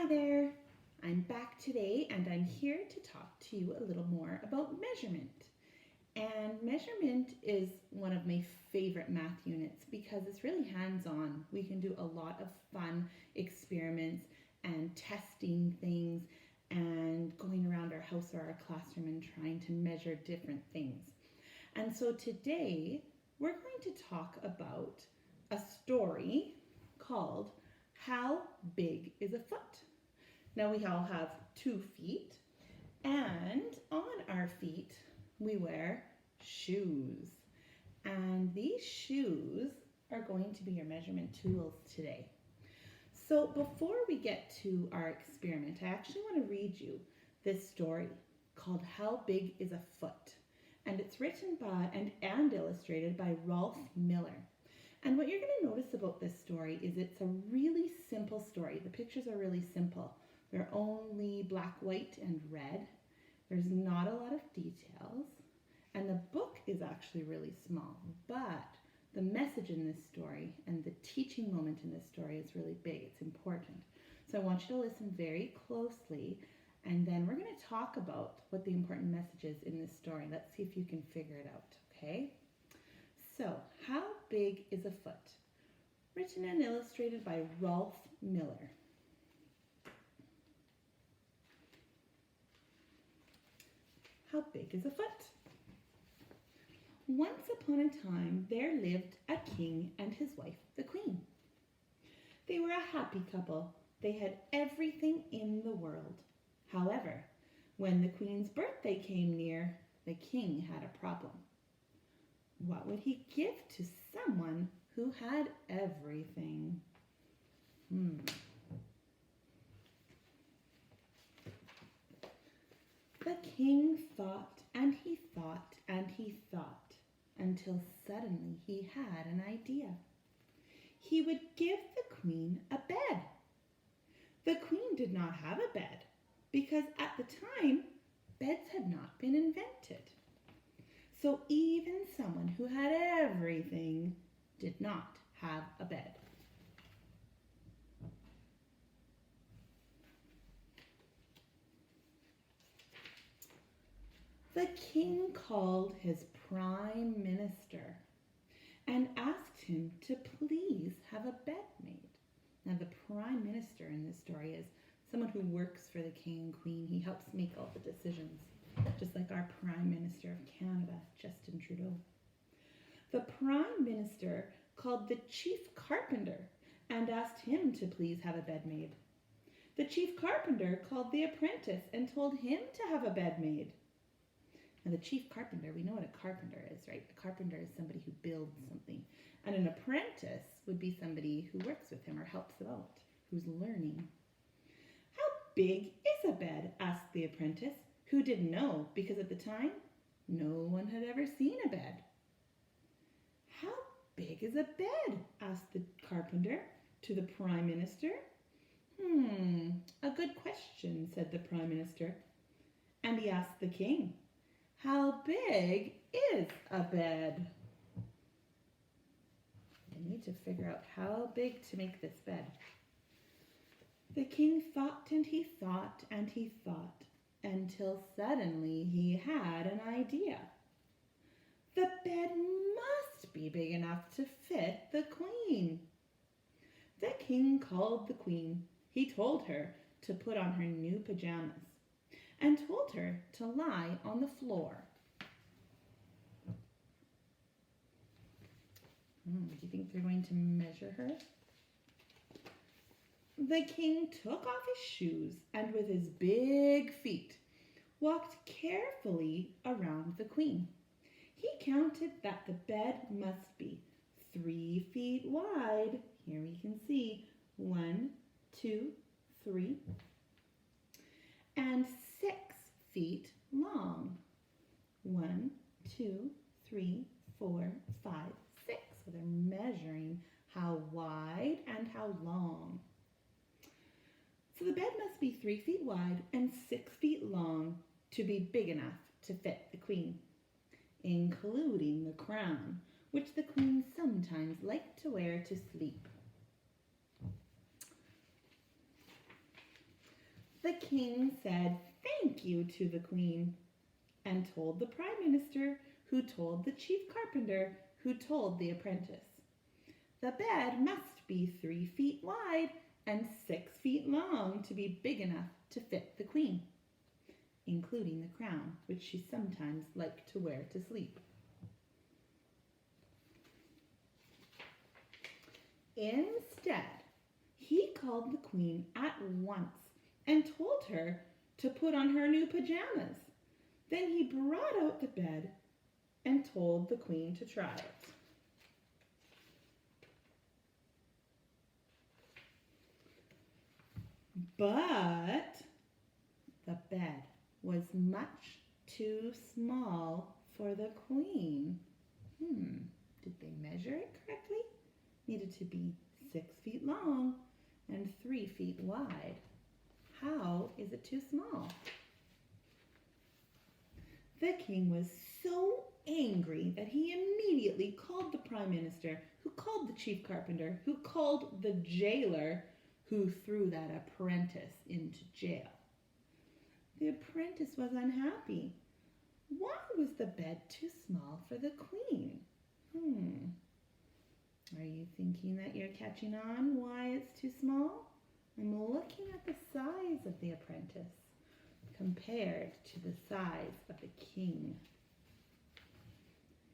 Hi there, I'm back today and I'm here to talk to you a little more about measurement. And measurement is one of my favorite math units because it's really hands-on. We can do a lot of fun experiments and testing things and going around our house or our classroom and trying to measure different things. And so today we're going to talk about a story called How Big is a Foot? Now we all have 2 feet, and on our feet we wear shoes. And these shoes are going to be your measurement tools today. So before we get to our experiment, I actually want to read you this story called How Big is a Foot? And it's written by and illustrated by Rolf Miller. And what you're going to notice about this story is it's a really simple story. The pictures are really simple. They're only black, white, and red. There's not a lot of details. And the book is actually really small. But the message in this story and the teaching moment in this story is really big. It's important. So I want you to listen very closely. And then we're going to talk about what the important message is in this story. Let's see if you can figure it out, okay? So, How Big is a Foot? Written and illustrated by Rolf Miller. How big is a foot? Once upon a time, there lived a king and his wife, the queen. They were a happy couple. They had everything in the world. However, when the queen's birthday came near, the king had a problem. What would he give to someone who had everything? The king thought and he thought and he thought until suddenly he had an idea. He would give the queen a bed. The queen did not have a bed because at the time, beds had not been invented. So even someone who had everything did not have a bed. The king called his prime minister and asked him to please have a bed made. Now the prime minister in this story is someone who works for the king and queen. He helps make all the decisions, just like our Prime Minister of Canada, Justin Trudeau. The Prime Minister called the chief carpenter and asked him to please have a bed made. The chief carpenter called the apprentice and told him to have a bed made. Now the chief carpenter, we know what a carpenter is, right? A carpenter is somebody who builds something. And an apprentice would be somebody who works with him or helps him out, who's learning. How big is a bed? Asked the apprentice, who didn't know because at the time, no one had ever seen a bed. How big is a bed? Asked the carpenter to the prime minister. A good question, said the prime minister. And he asked the king, how big is a bed? I need to figure out how big to make this bed. The king thought and he thought and he thought until suddenly he had an idea. The bed must be big enough to fit the queen. The king called the queen. He told her to put on her new pajamas and told her to lie on the floor. Do you think they're going to measure her? The king took off his shoes and with his big feet walked carefully around the queen. He counted that the bed must be 3 feet wide. Here we can see 1, 2, 3, and 6 feet long. 1, 2, 3, 4, 5, 6. So they're measuring how wide and how long. So the bed must be 3 feet wide and 6 feet long to be big enough to fit the queen, including the crown, which the queen sometimes liked to wear to sleep. The king said thank you to the queen and told the prime minister, who told the chief carpenter, who told the apprentice. The bed must be 3 feet wide and 6 feet long to be big enough to fit the queen, including the crown, which she sometimes liked to wear to sleep. Instead, he called the queen at once and told her to put on her new pajamas. Then he brought out the bed and told the queen to try it. But the bed was much too small for the queen. Did they measure it correctly? Needed to be 6 feet long and 3 feet wide. How is it too small? The king was so angry that he immediately called the prime minister, who called the chief carpenter, who called the jailer, who threw that apprentice into jail. The apprentice was unhappy. Why was the bed too small for the queen? Are you thinking that you're catching on why it's too small? I'm looking at the size of the apprentice compared to the size of the king.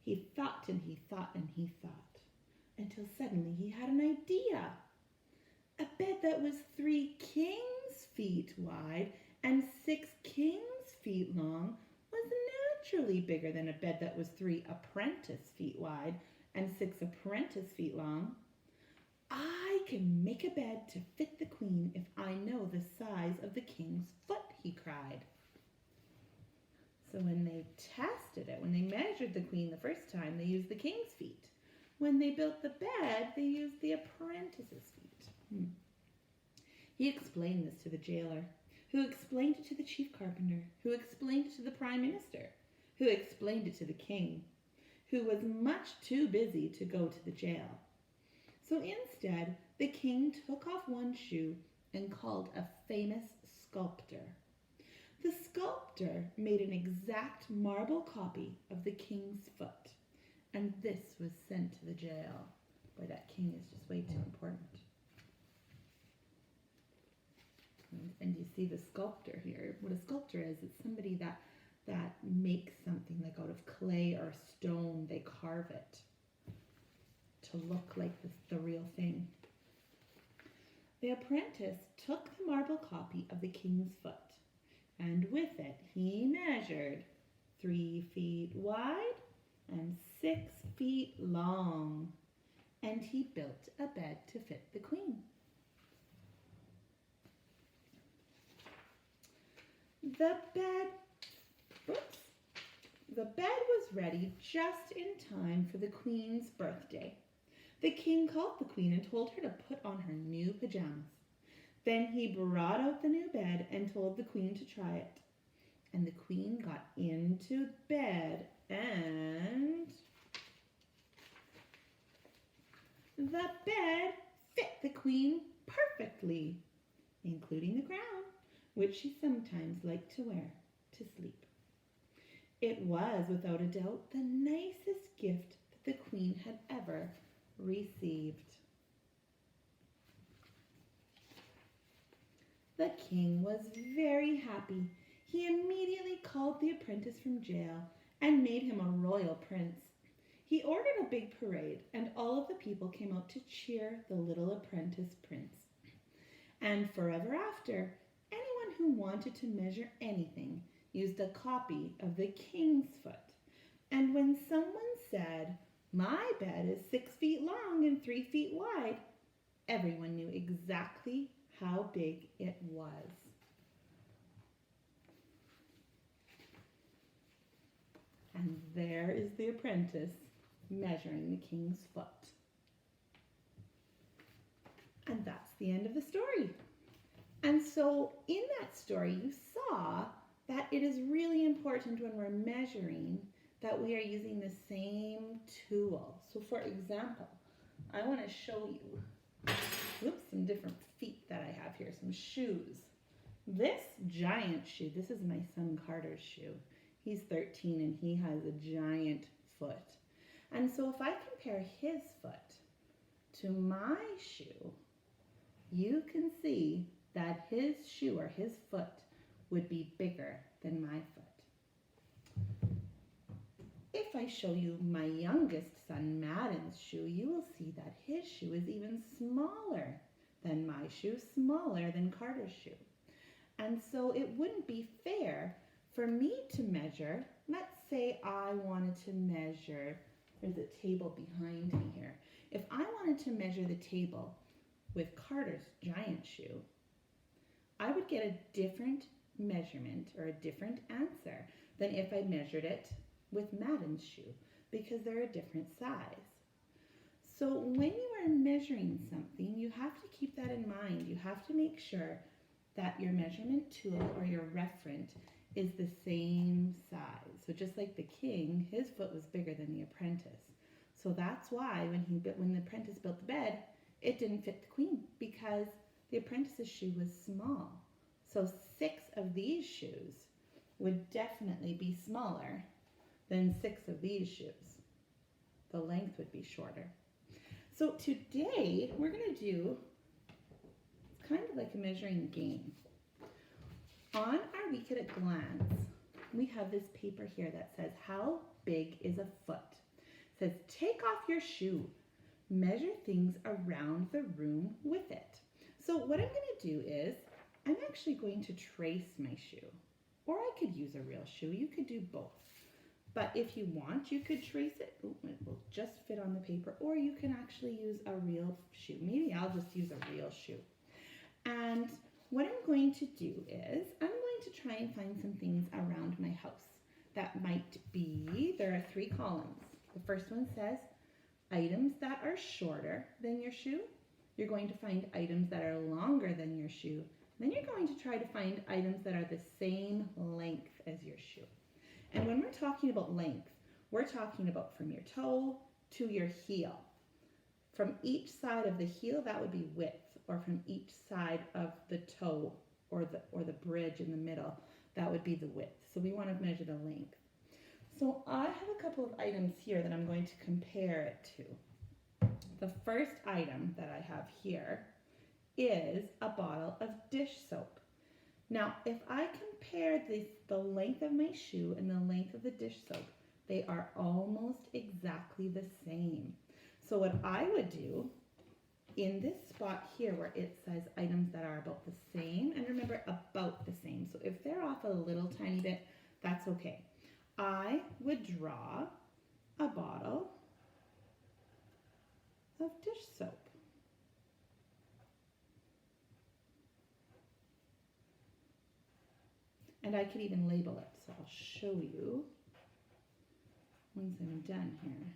He thought and he thought and he thought until suddenly he had an idea. A bed that was 3 king's feet wide and 6 king's feet long was naturally bigger than a bed that was 3 apprentice feet wide and 6 apprentice feet long. I can make a bed to fit the queen if I know the size of the king's foot, he cried. So when they tested it, when they measured the queen the first time, they used the king's feet. When they built the bed, they used the apprentice's feet. He explained this to the jailer, who explained it to the chief carpenter, who explained it to the prime minister, who explained it to the king, who was much too busy to go to the jail. So instead, the king took off one shoe and called a famous sculptor. The sculptor made an exact marble copy of the king's foot, and this was sent to the jail. Boy, that king is just way too important. And you see the sculptor here. What a sculptor is, it's somebody that makes something like out of clay or stone. They carve it to look like the real thing. The apprentice took the marble copy of the king's foot, and with it he measured 3 feet wide and 6 feet long, and he built a bed to fit the queen. The bed was ready just in time for the queen's birthday. The king called the queen and told her to put on her new pajamas. Then he brought out the new bed and told the queen to try it. And the queen got into bed and the bed fit the queen perfectly, including the crown, which she sometimes liked to wear to sleep. It was, without a doubt, the nicest gift that the queen had ever received. The king was very happy. He immediately called the apprentice from jail and made him a royal prince. He ordered a big parade, and all of the people came out to cheer the little apprentice prince. And forever after, anyone who wanted to measure anything used a copy of the king's foot. And when someone said, "My bed is 6 feet long and 3 feet wide," everyone knew exactly how big it was. And there is the apprentice measuring the king's foot. And that's the end of the story. And so in that story, you saw that it is really important when we're measuring that we are using the same tool. So for example, I want to show you some different feet that I have here, some shoes. This giant shoe, this is my son Carter's shoe. He's 13 and he has a giant foot. And so if I compare his foot to my shoe, you can see that his shoe or his foot would be bigger than my foot. If I show you my youngest son Madden's shoe, you will see that his shoe is even smaller than my shoe, smaller than Carter's shoe. And so it wouldn't be fair for me to measure. Let's say I wanted to measure, there's a table behind me here. If I wanted to measure the table with Carter's giant shoe, I would get a different measurement or a different answer than if I measured it with Madden's shoe, because they're a different size. So when you are measuring something, you have to keep that in mind. You have to make sure that your measurement tool or your referent is the same size. So just like the king, his foot was bigger than the apprentice. So that's why when the apprentice built the bed, it didn't fit the queen, because the apprentice's shoe was small. So 6 of these shoes would definitely be smaller than 6 of these shoes. The length would be shorter. So today we're going to do kind of like a measuring game. On our week at a glance, we have this paper here that says, how big is a foot? It says, take off your shoe, measure things around the room with it. So what I'm going to do is, I'm actually going to trace my shoe. Or I could use a real shoe. You could do both. But if you want, you could trace it. Ooh, it will just fit on the paper. Or you can actually use a real shoe. Maybe I'll just use a real shoe. And what I'm going to do is, I'm going to try and find some things around my house. That might be, there are 3 columns. The first one says, items that are shorter than your shoe. You're going to find items that are longer than your shoe. Then you're going to try to find items that are the same length as your shoe. And when we're talking about length, we're talking about from your toe to your heel. From each side of the heel, that would be width, or from each side of the toe or the bridge in the middle, that would be the width. So we want to measure the length. So I have a couple of items here that I'm going to compare it to. The first item that I have here is a bottle of dish soap. Now, if I compare the length of my shoe and the length of the dish soap, they are almost exactly the same. So what I would do in this spot here where it says items that are about the same, and remember, about the same. So if they're off a little tiny bit, that's okay. I would draw a bottle of dish soap. And I could even label it, so I'll show you once I'm done here.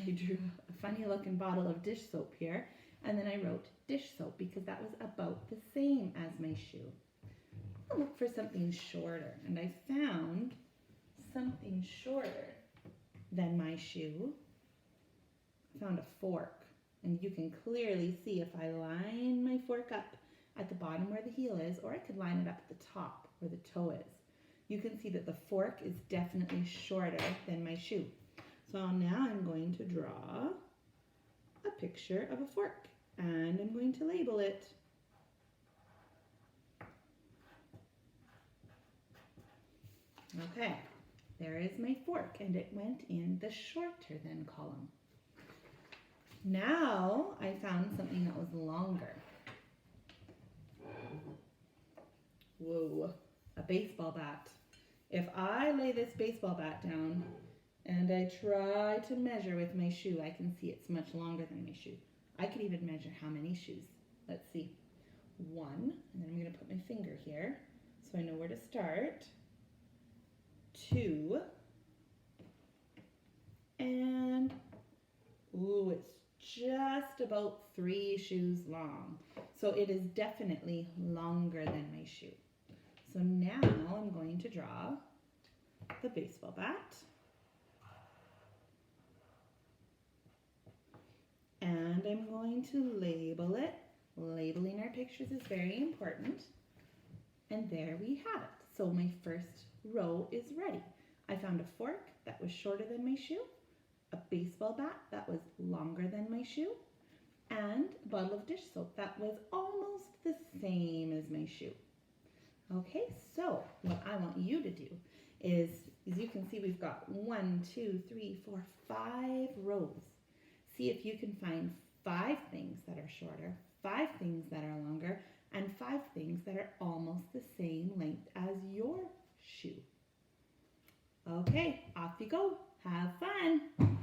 I drew a funny looking bottle of dish soap here, and then I wrote dish soap because that was about the same as my shoe. I'll look for something shorter, and I found something shorter than my shoe. I found a fork, and you can clearly see if I line my fork up at the bottom where the heel is, or I could line it up at the top where the toe is. You can see that the fork is definitely shorter than my shoe. So now I'm going to draw a picture of a fork, and I'm going to label it. Okay, there is my fork, and it went in the shorter than column. Now I found something that was longer. Whoa, a baseball bat. If I lay this baseball bat down and I try to measure with my shoe, I can see it's much longer than my shoe. I could even measure how many shoes. Let's see. 1, and then I'm going to put my finger here so I know where to start. 2, and ooh, it's just about 3 shoes long. So it is definitely longer than my shoe. So now I'm going to draw the baseball bat. And I'm going to label it Labeling our pictures is very important. And there we have it. So my first row is ready. I found a fork that was shorter than my shoe, a baseball bat that was longer than my shoe, and a bottle of dish soap that was almost the same as my shoe. Okay, so what I want you to do is, as you can see, we've got 1, 2, 3, 4, 5 rows. See if you can find 5 things that are shorter, 5 things that are longer, and 5 things that are almost the same length as your shoe. Okay, off you go. Have fun.